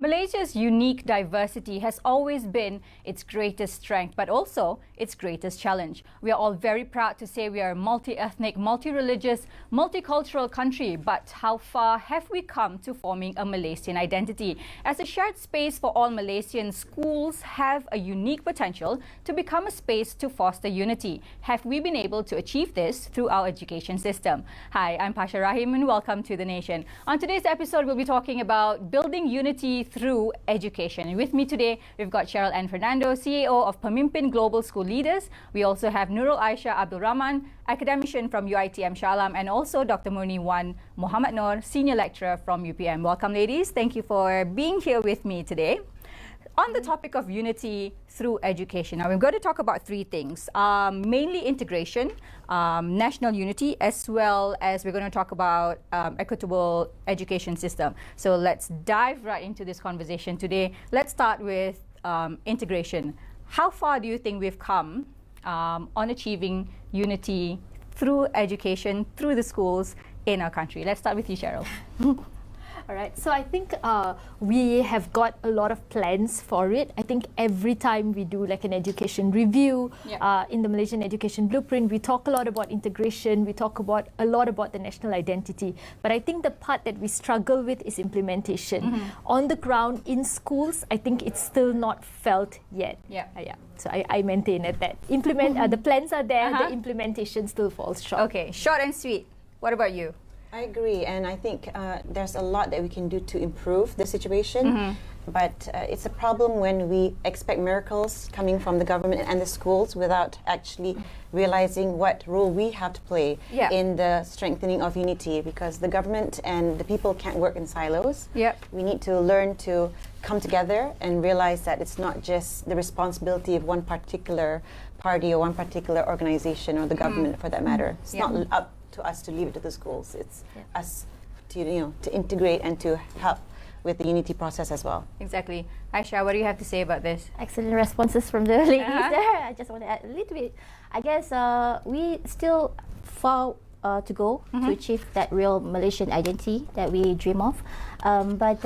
Malaysia's unique diversity has always been its greatest strength, but also its greatest challenge. We are all very proud to say we are a multi-ethnic, multi-religious, multicultural country, but how far have we come to forming a Malaysian identity? As a shared space for all Malaysians, schools have a unique potential to become a space to foster unity. Have we been able to achieve this through our education system? Hi, I'm Pasha Rahim and welcome to The Nation. On today's episode, we'll be talking about building unity through education. And with me today, we've got Cheryl N. Fernando, CEO of Pemimpin Global School Leaders. We also have Nurul Aisha Abdul Rahman, academician from UiTM Shah Alam, and also Dr. Murni Wan Muhammad Noor, senior lecturer from UPM. Welcome, ladies. Thank you for being here with me today. On the topic of unity through education, now we're going to talk about three things, mainly integration, national unity, as well as we're going to talk about equitable education system. So let's dive right into this conversation today. Let's start with integration. How far do you think we've come on achieving unity through education, through the schools in our country? Let's start with you, Cheryl. All right, so I think we have got a lot of plans for it. I think every time we do like an education review in the Malaysian Education Blueprint, we talk a lot about integration, we talk about a lot about the national identity. But I think the part that we struggle with is implementation. On the ground, in schools, I think it's still not felt yet. So I maintain it that the plans are there, the implementation still falls short. Okay, short and sweet. What about you? I agree, and I think there's a lot that we can do to improve the situation, but it's a problem when we expect miracles coming from the government and the schools without actually realizing what role we have to play in the strengthening of unity, because the government and the people can't work in silos. We need to learn to come together and realize that it's not just the responsibility of one particular party or one particular organization or the government for that matter. It's not up to us to leave it to the schools. It's us to to integrate and to help with the unity process as well. Exactly. Aisha, what do you have to say about this? Excellent responses from the ladies there. I just want to add a little bit. I guess we still far to go to achieve that real Malaysian identity that we dream of. But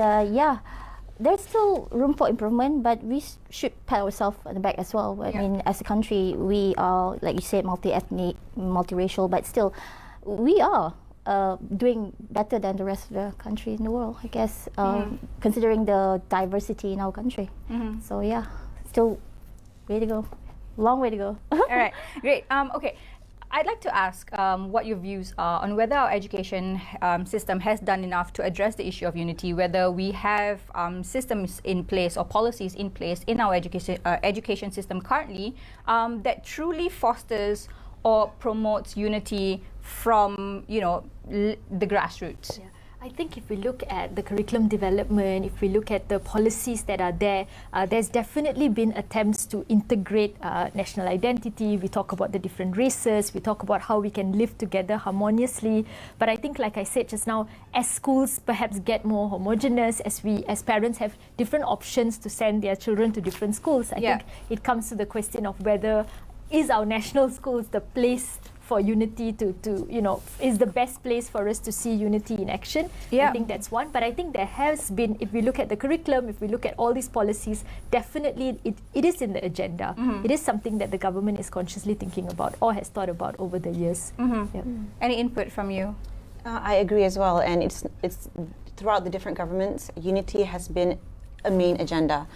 there's still room for improvement, but we should pat ourselves on the back as well. I mean, as a country, we are, like you said, multi-ethnic, multiracial, but still, we are doing better than the rest of the country in the world, I guess, considering the diversity in our country. So yeah, still way to go. Long way to go. All right, great. Okay. I'd like to ask what your views are on whether our education system has done enough to address the issue of unity, whether we have systems in place or policies in place in our education system currently that truly fosters or promotes unity from, the grassroots. I think if we look at the curriculum development, if we look at the policies that are there, there's definitely been attempts to integrate national identity. We talk about the different races, we talk about how we can live together harmoniously. But I think, like I said just now, as schools perhaps get more homogeneous, as parents have different options to send their children to different schools, I think it comes to the question of whether is our national schools the place for unity is the best place for us to see unity in action. I think that's one. But I think there has been, if we look at the curriculum, if we look at all these policies, definitely it is in the agenda. It is something that the government is consciously thinking about or has thought about over the years. Any input from you? I agree as well, and it's throughout the different governments, unity has been a main agenda.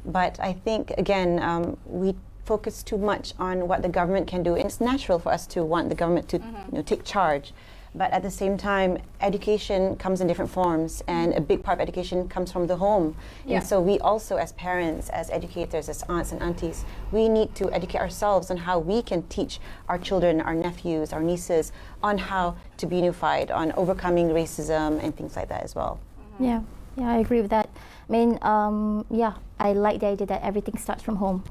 But I think, again, we focus too much on what the government can do. And it's natural for us to want the government to take charge. But at the same time, education comes in different forms, and a big part of education comes from the home. And so we also, as parents, as educators, as aunts and aunties, we need to educate ourselves on how we can teach our children, our nephews, our nieces, on how to be unified, on overcoming racism and things like that as well. Yeah, I agree with that. I mean, I like the idea that everything starts from home.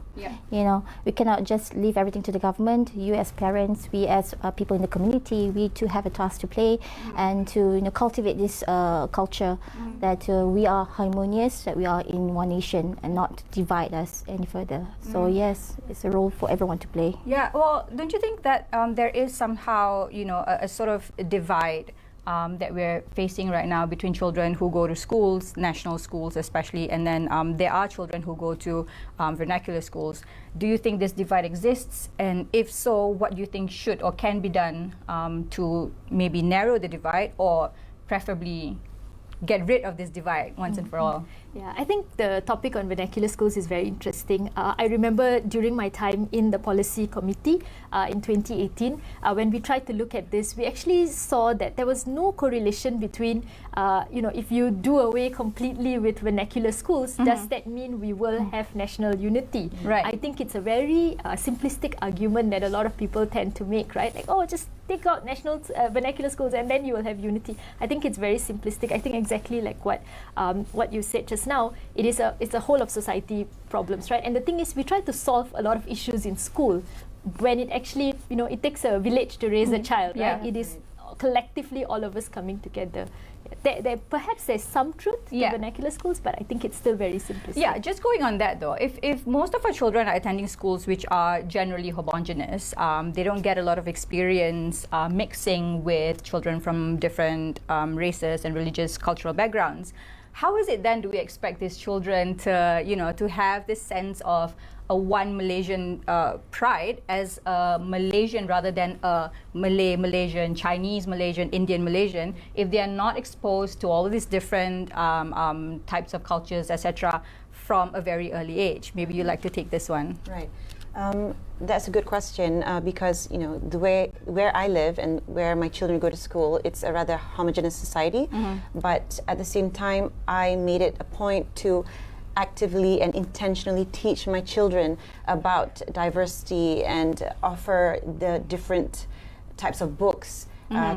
We cannot just leave everything to the government. You as parents, we as people in the community, we too have a task to play and to cultivate this culture that we are harmonious, that we are in one nation and not divide us any further. So yes, it's a role for everyone to play. Yeah, well, don't you think that there is somehow, a sort of divide that we're facing right now between children who go to schools, national schools especially, and then there are children who go to vernacular schools. Do you think this divide exists? And if so, what do you think should or can be done to maybe narrow the divide, or preferably get rid of this divide once and for all? Yeah, I think the topic on vernacular schools is very interesting. I remember during my time in the policy committee in 2018, when we tried to look at this, we actually saw that there was no correlation between, if you do away completely with vernacular schools, does that mean we will have national unity? Right. I think it's a very simplistic argument that a lot of people tend to make, right? Like, oh, just take out national vernacular schools and then you will have unity. I think it's very simplistic. I think exactly like what you said just now, it's a whole of society problems, right? And the thing is, we try to solve a lot of issues in school when it actually, it takes a village to raise a child, right? Yeah. It is collectively all of us coming together. Perhaps there's some truth to vernacular schools, but I think it's still very simplistic. Yeah, just going on that though, if most of our children are attending schools which are generally homogenous, they don't get a lot of experience mixing with children from different races and religious cultural backgrounds. How is it then do we expect these children to, to have this sense of a one Malaysian pride as a Malaysian rather than a Malay Malaysian, Chinese Malaysian, Indian Malaysian, if they are not exposed to all of these different types of cultures, etc., from a very early age? Maybe you'd like to take this one. Right. That's a good question because the way where I live and where my children go to school, it's a rather homogeneous society. But at the same time, I made it a point to actively and intentionally teach my children about diversity and offer the different types of books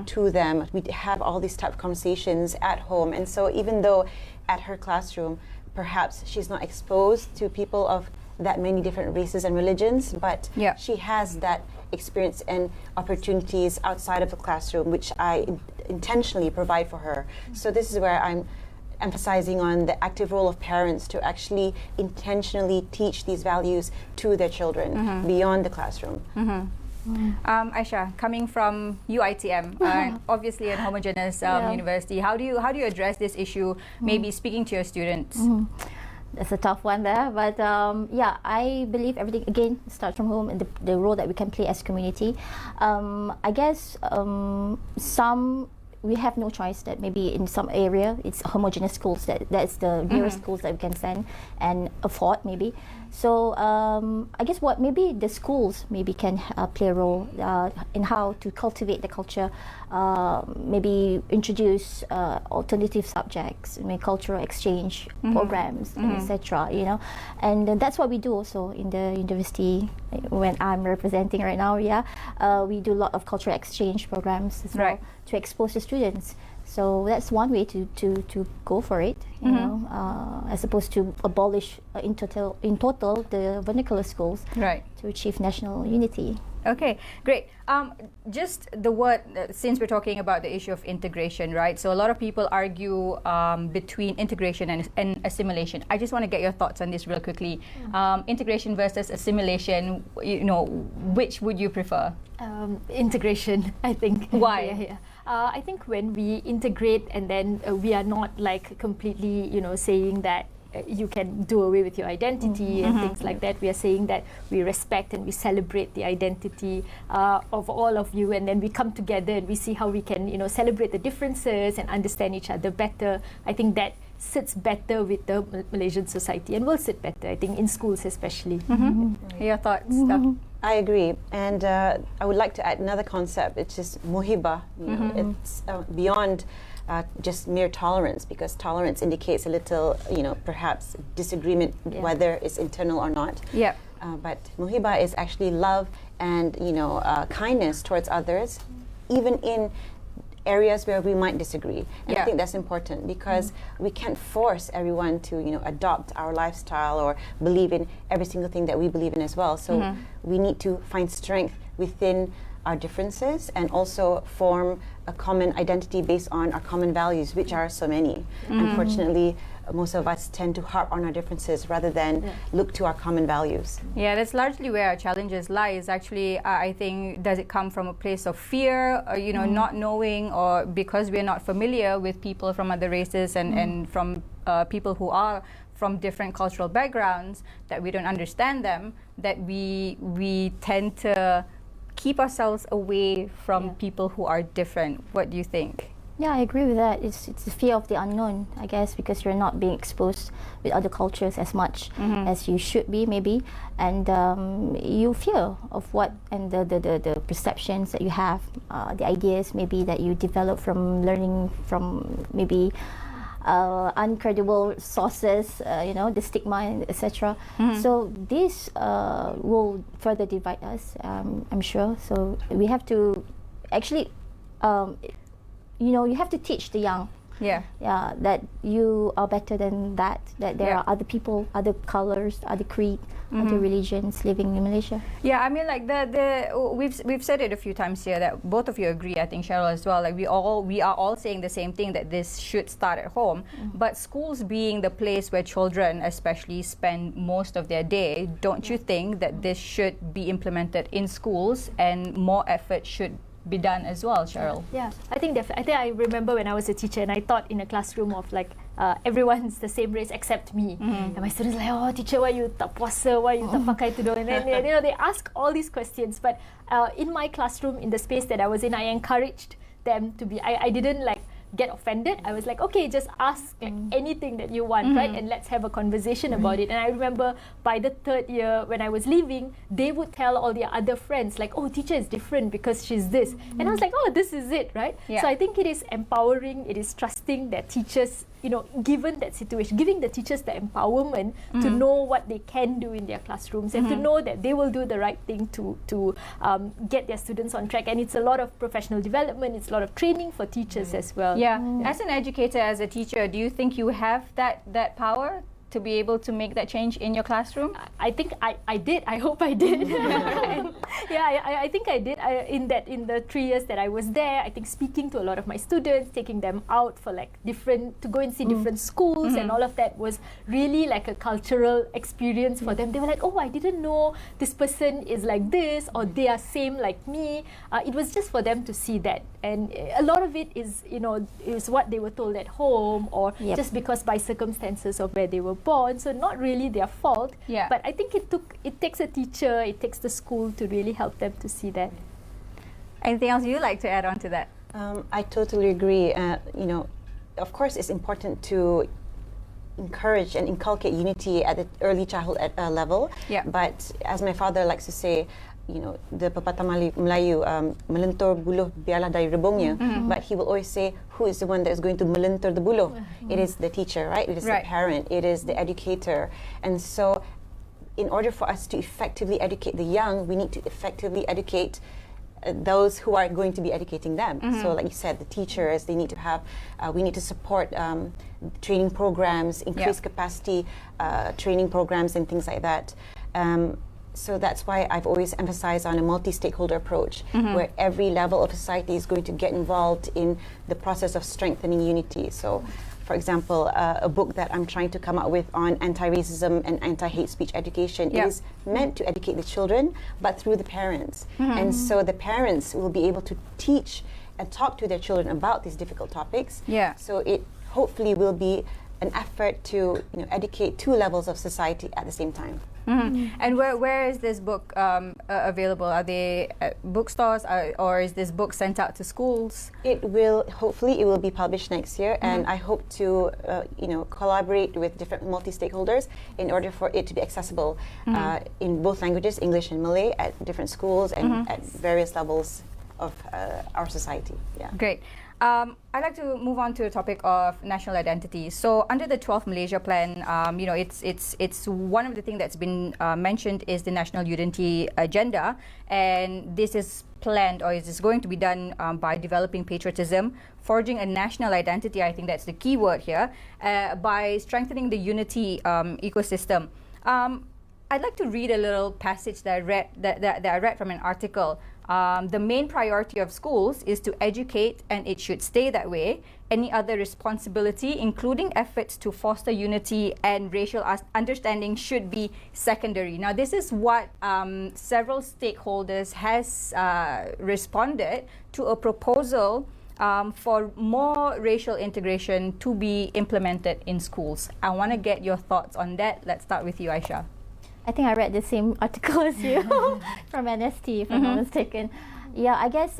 to them. We have all these type of conversations at home, and so even though at her classroom perhaps she's not exposed to people of that many different races and religions, but she has that experience and opportunities outside of the classroom, which I intentionally provide for her. So this is where I'm emphasizing on the active role of parents to actually intentionally teach these values to their children beyond the classroom. Aisha, coming from UITM, obviously a homogeneous university, how do you address this issue, maybe speaking to your students? That's a tough one there, but I believe everything again starts from home and the role that we can play as community. I guess we have no choice that maybe in some area it's homogeneous schools that's the nearest schools that we can send and afford maybe. So I guess what maybe the schools maybe can play a role in how to cultivate the culture, maybe introduce alternative subjects, cultural exchange programs, etc. And that's what we do also in the university when I'm representing right now. We do a lot of cultural exchange programs as well to expose the students. So that's one way to go for it, as opposed to abolish in total the vernacular schools to achieve national unity. Okay, great. Just the word, since we're talking about the issue of integration, right? So a lot of people argue between integration and assimilation. I just want to get your thoughts on this real quickly. Integration versus assimilation, which would you prefer? Integration, I think. Why? I think when we integrate and then we are not like completely, saying that you can do away with your identity and things like that. We are saying that we respect and we celebrate the identity of all of you, and then we come together and we see how we can, celebrate the differences and understand each other better. I think that sits better with the Malaysian society and will sit better, I think, in schools especially. Your thoughts? I agree, and I would like to add another concept. It's just muhibah. It's beyond just mere tolerance, because tolerance indicates a little, perhaps disagreement, whether it's internal or not. But muhibah is actually love and kindness towards others, even in areas where we might disagree. And I think that's important, because we can't force everyone to adopt our lifestyle or believe in every single thing that we believe in as well. So we need to find strength within our differences and also form a common identity based on our common values, which are so many. Unfortunately, most of us tend to harp on our differences rather than look to our common values. Yeah, that's largely where our challenges lie. Is actually, I think, does it come from a place of fear, or, you know, not knowing, or because we're not familiar with people from other races and from people who are from different cultural backgrounds, that we don't understand them, that we tend to keep ourselves away from people who are different. What do you think? Yeah, I agree with that. It's the fear of the unknown, I guess, because you're not being exposed with other cultures as much as you should be, maybe, and you fear of what and the perceptions that you have, the ideas maybe that you develop from learning from maybe uncredible sources, you know, the stigma, etc. So this will further divide us, I'm sure. So we have to actually. You know, you have to teach the young, that you are better than that. That there are other people, other colors, other creed, other religions living in Malaysia. Yeah, I mean, like we've said it a few times here that both of you agree. I think Cheryl as well. Like we are all saying the same thing, that this should start at home. But schools being the place where children, especially, spend most of their day, don't you think that this should be implemented in schools and more effort should be done as well, Cheryl? Yeah, I think I remember when I was a teacher and I taught in a classroom of like everyone's the same race except me, and my students like, oh teacher, why you tak puasa, why you tak pakai tudung, and then you know, they ask all these questions. But in my classroom, in the space that I was in, I encouraged them to be. I didn't like get offended. I was like, okay, just ask like, anything that you want, right? And let's have a conversation about it. And I remember by the third year, when I was leaving, they would tell all their other friends, like, oh, teacher is different because she's this. And I was like, oh, this is it, right? Yeah. So I think it is empowering, it is trusting that teachers, you know, given that situation, giving the teachers the empowerment to know what they can do in their classrooms and to know that they will do the right thing to get their students on track. And it's a lot of professional development, it's a lot of training for teachers as well. Yeah. As an educator, as a teacher, do you think you have that power to be able to make that change in your classroom? I think I did. I hope I did. Yeah, I think I did. In the 3 years that I was there, I think speaking to a lot of my students, taking them out for like to go and see different schools and all of that was really like a cultural experience for them. They were like, oh, I didn't know this person is like this, or they are same like me. It was just for them to see that. And a lot of it is, you know, is what they were told at home, or just because by circumstances of where they were born, so not really their fault. Yeah. But I think it takes a teacher, it takes the school to really help them to see that. Anything else you'd like to add on to that? I totally agree. You know, of course, it's important to encourage and inculcate unity at the early childhood level. Yeah. But as my father likes to say, you know, the pepatah Melayu, melentur buluh biarlah dari rebungnya. But he will always say, who is the one that is going to melentur the buluh? It is the teacher, right? It is the parent. It is the educator. And so, in order for us to effectively educate the young, we need to effectively educate those who are going to be educating them. So, like you said, the teachers, they need to have. We need to support training programs, increase capacity training programs, and things like that. So that's why I've always emphasized on a multi-stakeholder approach, where every level of society is going to get involved in the process of strengthening unity. So, for example, a book that I'm trying to come up with on anti-racism and anti-hate speech education is meant to educate the children, but through the parents. And so the parents will be able to teach and talk to their children about these difficult topics. Yeah. So it hopefully will be an effort to, you know, educate two levels of society at the same time. And where is this book available? Are they at bookstores, or is this book sent out to schools? Hopefully it will be published next year, and I hope to you know, collaborate with different multi-stakeholders in order for it to be accessible in both languages, English and Malay, at different schools and at various levels of our society. Yeah. Great. I'd like to move on to the topic of national identity. So, under the 12th Malaysia Plan, you know, it's one of the things that's been mentioned is the national unity agenda, and this is planned, or is this going to be done by developing patriotism, forging a national identity. I think that's the key word here, by strengthening the unity ecosystem. I'd like to read a little passage that I read from an article The main priority of schools is to educate, and it should stay that way. Any other responsibility, including efforts to foster unity and racial understanding, should be secondary. Now, this is what several stakeholders has responded to a proposal for more racial integration to be implemented in schools. I want to get your thoughts on that. Let's start with you, Aisha. I think I read the same article as you from NST, if I'm not mistaken. Yeah, I guess,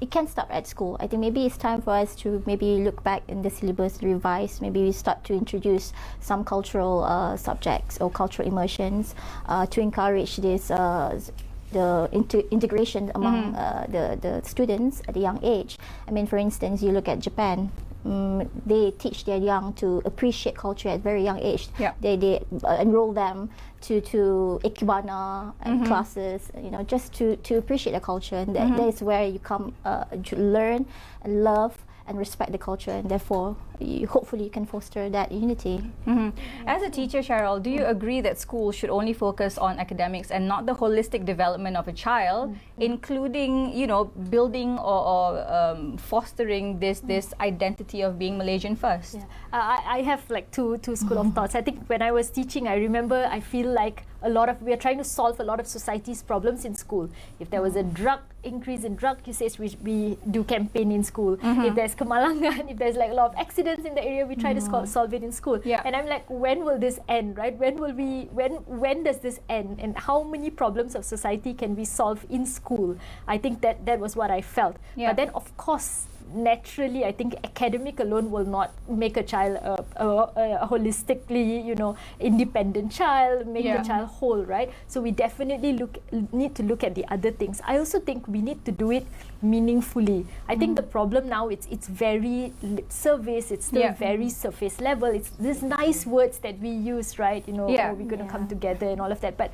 it can start at school. I think maybe it's time for us to maybe look back in the syllabus, revise. Maybe we start to introduce some cultural subjects or cultural immersions to encourage this integration among the students at a young age. I mean, for instance, you look at Japan. They teach their young to appreciate culture at a very young age. Yeah. They enroll them to ikebana and classes, just to appreciate the culture, and that is where you come to learn and love and respect the culture, and therefore hopefully you can foster that unity. As a teacher, Cheryl, do you agree that schools should only focus on academics and not the holistic development of a child, including building or fostering this identity of being Malaysian first? Yeah. I have like two school of thoughts. I think when I was teaching, I feel like we are trying to solve a lot of society's problems in school. If there was a increase in drug usage, we do campaign in school. If there's kemalangan, if there's like a lot of accidents in the area, we try to solve it in school. Yeah. And I'm like, when will this end, right? When does this end? And how many problems of society can we solve in school? I think that was what I felt. Yeah. But then, of course, naturally, I think academic alone will not make a child a holistically, independent child, make the child whole, right? So we definitely need to look at the other things. I also think we need to do it meaningfully. I think the problem now, it's very lip service, it's still very surface level. It's these nice words that we use, right? We're going to come together and all of that. But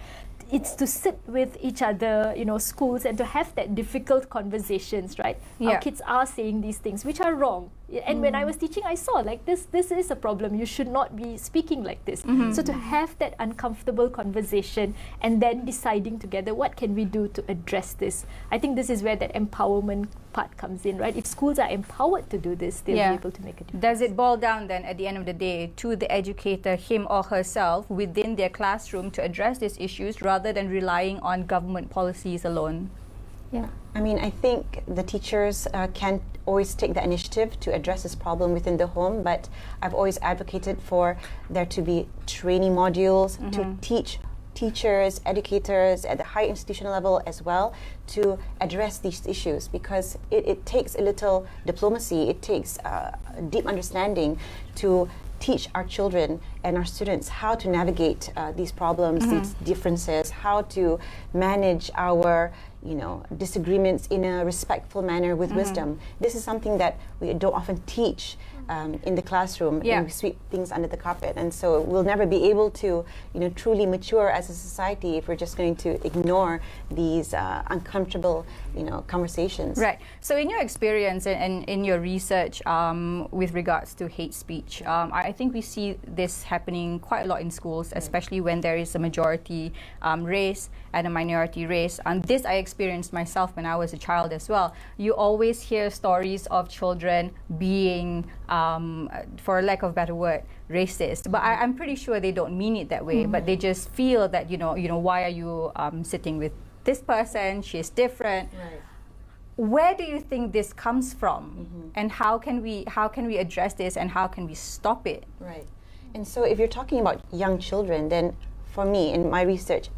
it's to sit with each other, schools, and to have that difficult conversations, right? Our kids are saying these things which are wrong. And when I was teaching, I saw like this is a problem. You should not be speaking like this. So to have that uncomfortable conversation and then deciding together what can we do to address this. I think this is where that empowerment part comes in, right? If schools are empowered to do this, they'll be able to make a difference. Does it boil down then at the end of the day to the educator, him or herself, within their classroom to address these issues rather than relying on government policies alone? Yeah. I mean, I think the teachers can always take the initiative to address this problem within the home, but I've always advocated for there to be training modules to teach teachers, educators at the high institutional level as well to address these issues, because it takes a little diplomacy, it takes a deep understanding to teach our children and our students how to navigate these problems, these differences, how to manage our disagreements in a respectful manner with wisdom. This is something that we don't often teach in the classroom, and we sweep things under the carpet. And so we'll never be able to truly mature as a society if we're just going to ignore these uncomfortable conversations. Right. So in your experience and in your research with regards to hate speech, I think we see this happening quite a lot in schools, especially when there is a majority race and a minority race. And this I experienced myself when I was a child as well. You always hear stories of children being, for lack of a better word, racist. But I'm pretty sure they don't mean it that way, but they just feel that, why are you sitting with this person? She's different. Right. Where do you think this comes from, and how can we address this, and how can we stop it? Right. And so if you're talking about young children, then for me, in my research,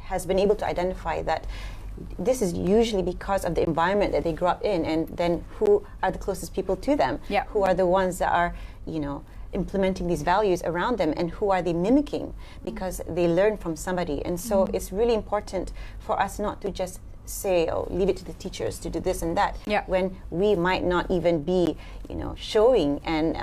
has been able to identify that this is usually because of the environment that they grew up in, and then who are the closest people to them, who are the ones that are, implementing these values around them, and who are they mimicking, because they learn from somebody. And so it's really important for us not to just say, leave it to the teachers to do this and that, when we might not even be, showing and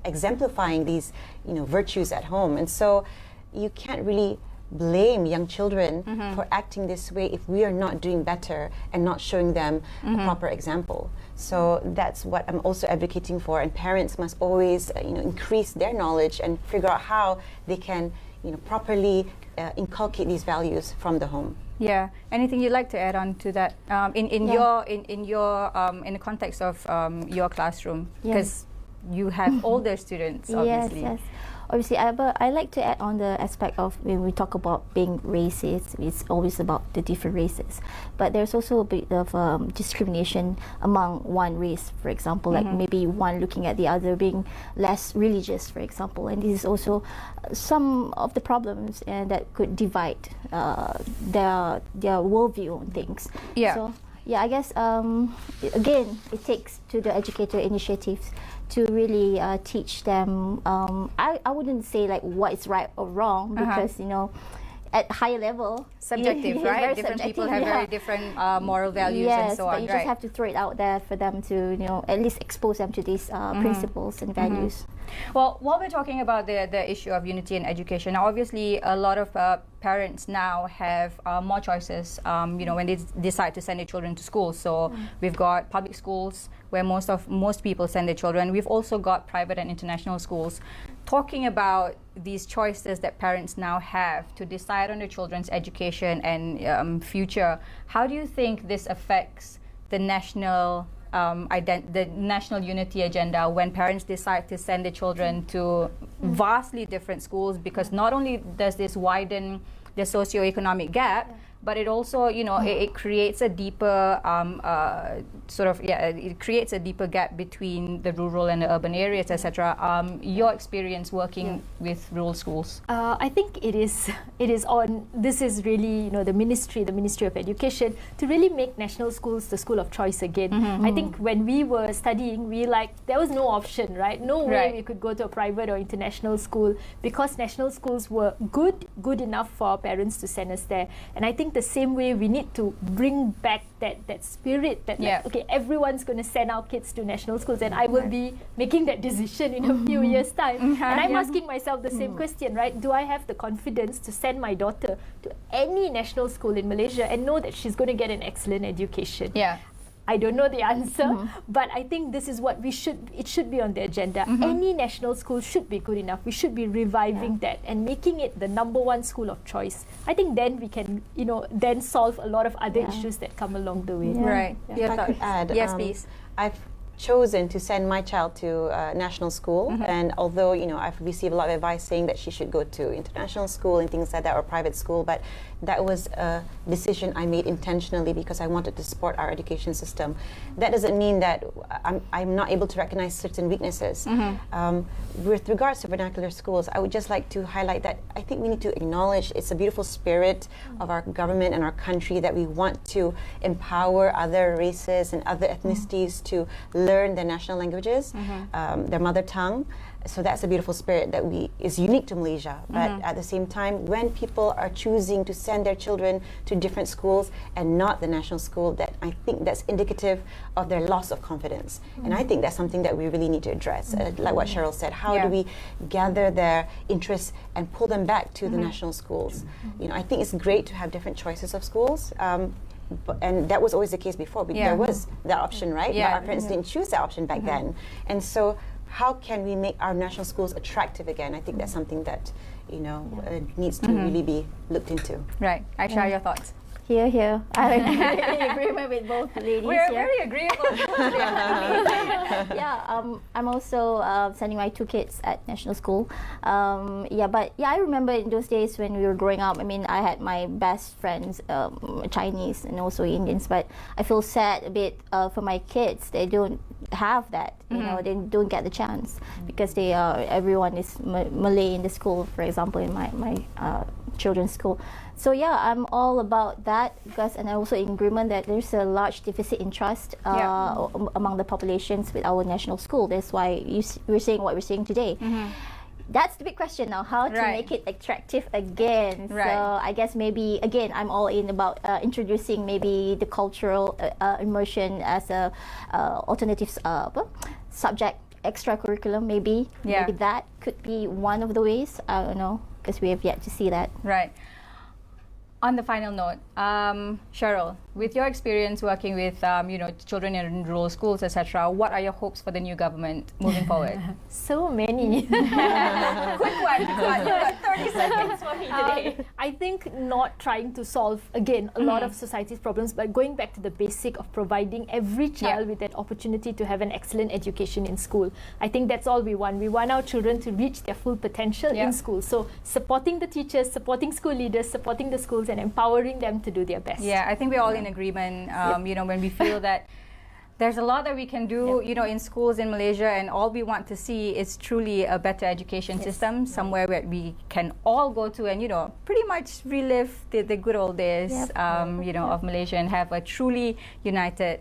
exemplifying these, virtues at home. And so you can't really blame young children for acting this way if we are not doing better and not showing them a proper example. So that's what I'm also advocating for, and parents must always increase their knowledge and figure out how they can properly inculcate these values from the home. Yeah. Anything you'd like to add on to that in the context of your classroom? Because you have older students, obviously. Yes. Obviously, but I like to add on the aspect of when we talk about being racist, it's always about the different races. But there's also a bit of discrimination among one race, for example, like maybe one looking at the other being less religious, for example. And this is also some of the problems that could divide their worldview on things. Yeah. So, I guess, again, it takes to the educator initiatives to really teach them. I wouldn't say like what is right or wrong, because you know, at higher level, subjective, right? Different people have very different moral values and so on. But you just have to throw it out there for them to, you know, at least expose them to these principles and values. Well, while we're talking about the issue of unity in education, obviously a lot of parents now have more choices, you know, when they decide to send their children to school. So we've got public schools where most people send their children. We've also got private and international schools. Talking about these choices that parents now have to decide on their children's education and future, how do you think this affects the national the national unity agenda when parents decide to send their children to vastly different schools? Because not only does this widen the socioeconomic gap, but it also, you know, it creates a deeper it creates a deeper gap between the rural and the urban areas, etc. Your experience working with rural schools? I think it is on. This is really, you know, the Ministry of Education to really make national schools the school of choice again. I think when we were studying, there was no option, right? No way we could go to a private or international school, because national schools were good enough for our parents to send us there. And I think the same way we need to bring back that spirit that like, okay, everyone's going to send our kids to national schools, and I will be making that decision in a few years' time. And I'm asking myself the same question, right? Do I have the confidence to send my daughter to any national school in Malaysia and know that she's going to get an excellent education? I don't know the answer, but I think this is what it should be on the agenda. Any national school should be good enough. We should be reviving that and making it the #1 school of choice. I think then we can, you know, then solve a lot of other issues that come along the way. Right. If I could add, yes, please. I've chosen to send my child to national school, and although, you know, I've received a lot of advice saying that she should go to international school and things like that, or private school, but that was a decision I made intentionally because I wanted to support our education system. That doesn't mean that I'm not able to recognize certain weaknesses. With regards to vernacular schools, I would just like to highlight that I think we need to acknowledge it's a beautiful spirit of our government and our country that we want to empower other races and other ethnicities to learn their national languages, their mother tongue. So that's a beautiful spirit that is unique to Malaysia. But at the same time, when people are choosing to send their children to different schools and not the national school, that I think that's indicative of their loss of confidence. And I think that's something that we really need to address. Like what Cheryl said, how do we gather their interests and pull them back to the national schools? You know, I think it's great to have different choices of schools. And that was always the case before. There was that option, right? But our parents didn't choose that option back then. And so how can we make our national schools attractive again? I think that's something that, you know, needs to really be looked into. Right. Aisha, your thoughts? Here. I'm in agreement with both ladies. We're very agreeable. I'm also sending my 2 kids at national school. But I remember in those days when we were growing up, I mean, I had my best friends, Chinese and also Indians, but I feel sad a bit for my kids. They don't have that, you know, they don't get the chance because everyone is Malay in the school, for example, in my children's school. So I'm all about that, and I'm also in agreement that there's a large deficit in trust among the populations with our national school. That's why we're saying what we're saying today. That's the big question now, how to make it attractive again. So I guess maybe, again, I'm all in about introducing maybe the cultural immersion as a alternative subject, extracurriculum maybe. Maybe that could be one of the ways. I don't know, because we have yet to see that. Right. On the final note, Cheryl, with your experience working with children in rural schools, etc., what are your hopes for the new government moving forward? So many. Quick one. You got 30 seconds for me today. I think not trying to solve, again, a lot of society's problems, but going back to the basic of providing every child with that opportunity to have an excellent education in school. I think that's all we want. We want our children to reach their full potential in school. So supporting the teachers, supporting school leaders, supporting the schools, and empowering them to do their best. Yeah, I think we're all in agreement, when we feel that there's a lot that we can do, in schools in Malaysia, and all we want to see is truly a better education system, somewhere where we can all go to and, pretty much relive the good old days, of Malaysia and have a truly united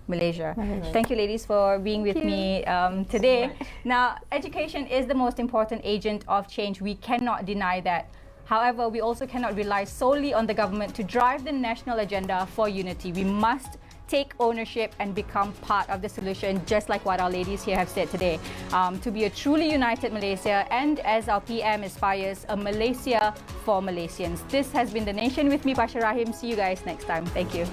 Malaysia. Thank you, ladies, for being with me today. Now, education is the most important agent of change. We cannot deny that. However, we also cannot rely solely on the government to drive the national agenda for unity. We must take ownership and become part of the solution, just like what our ladies here have said today. To be a truly united Malaysia, and as our PM aspires, a Malaysia for Malaysians. This has been The Nation with me, Basha Rahim. See you guys next time. Thank you.